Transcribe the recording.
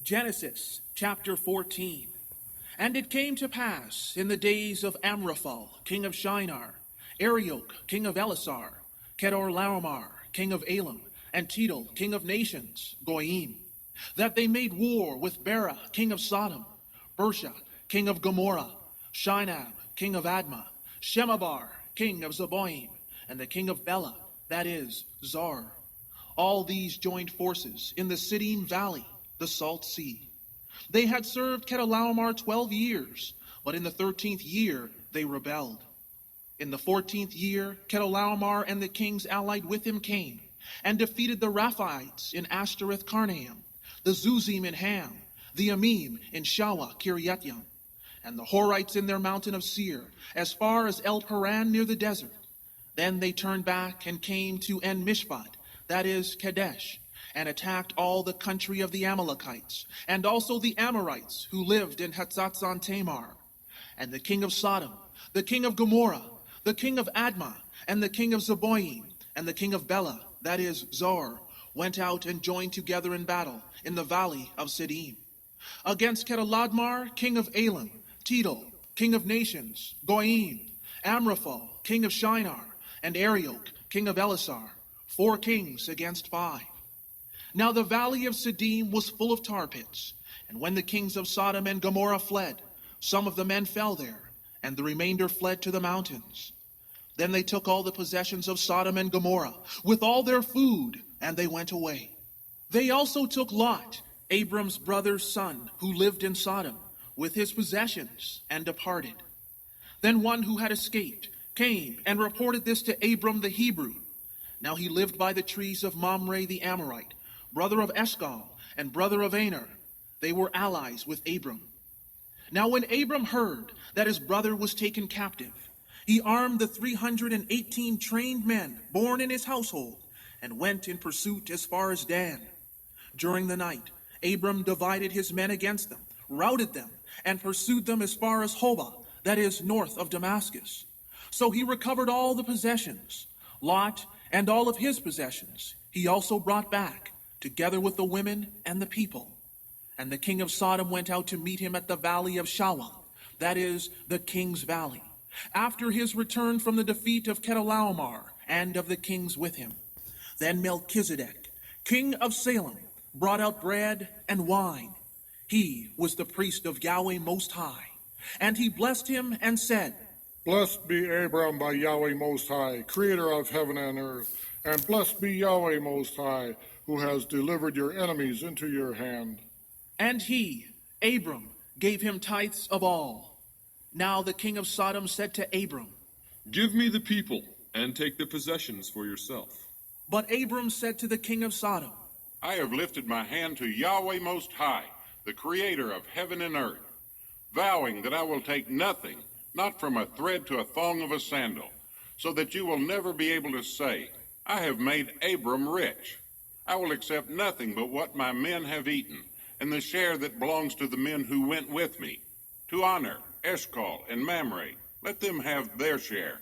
Genesis chapter 14. And it came to pass in the days of Amraphel, king of Shinar, Arioch, king of Elasar, Kedorlaomer, king of Elam, and Tidal, king of nations, Goyim, that they made war with Bera, king of Sodom, Bersha, king of Gomorrah, Shinab, king of Admah, Shemabar, king of Zeboim, and the king of Bela, that is, Zar. All these joined forces in the Siddim valley, the Salt Sea. They had served Kedorlaomer 12 years, but in the 13th year they rebelled. In the 14th year, Kedorlaomer and the kings allied with him came, and defeated the Raphaites in Ashtoreth Karnaim, the Zuzim in Ham, the Amim in Shawah Kiriathim, and the Horites in their mountain of Seir, as far as El Paran near the desert. Then they turned back and came to En Mishpat, that is Kadesh, and attacked all the country of the Amalekites, and also the Amorites who lived in Hatzatzon Tamar. And the king of Sodom, the king of Gomorrah, the king of Admah, and the king of Zeboim, and the king of Bela, that is Zor, went out and joined together in battle in the valley of Siddim, against Kedorlaomer, king of Elam, Tidal, king of nations, Goyim, Amraphel, king of Shinar, and Arioch, king of Elasar, 4 kings against 5. Now the valley of Siddim was full of tar pits, and when the kings of Sodom and Gomorrah fled, some of the men fell there, and the remainder fled to the mountains. Then they took all the possessions of Sodom and Gomorrah, with all their food, and they went away. They also took Lot, Abram's brother's son, who lived in Sodom, with his possessions, and departed. Then one who had escaped came and reported this to Abram the Hebrew. Now he lived by the trees of Mamre the Amorite, brother of Eshcol, and brother of Aner. They were allies with Abram. Now when Abram heard that his brother was taken captive, he armed the 318 trained men born in his household, and went in pursuit as far as Dan. During the night, Abram divided his men against them, routed them, and pursued them as far as Hobah, that is, north of Damascus. So he recovered all the possessions. Lot and all of his possessions he also brought back, together with the women and the people. And the king of Sodom went out to meet him at the valley of Shawah, that is, the king's valley, after his return from the defeat of Kedorlaomer and of the kings with him. Then Melchizedek, king of Salem, brought out bread and wine. He was the priest of Yahweh Most High. And he blessed him and said, Blessed be Abram by Yahweh Most High, creator of heaven and earth, and blessed be Yahweh Most High, who has delivered your enemies into your hand. And he, Abram, gave him tithes of all. Now the king of Sodom said to Abram, Give me the people, and take the possessions for yourself. But Abram said to the king of Sodom, I have lifted my hand to Yahweh Most High, the creator of heaven and earth, vowing that I will take nothing, not from a thread to a thong of a sandal, so that you will never be able to say, I have made Abram rich. I will accept nothing but what my men have eaten, and the share that belongs to the men who went with me. To honor Eshcol and Mamre, let them have their share.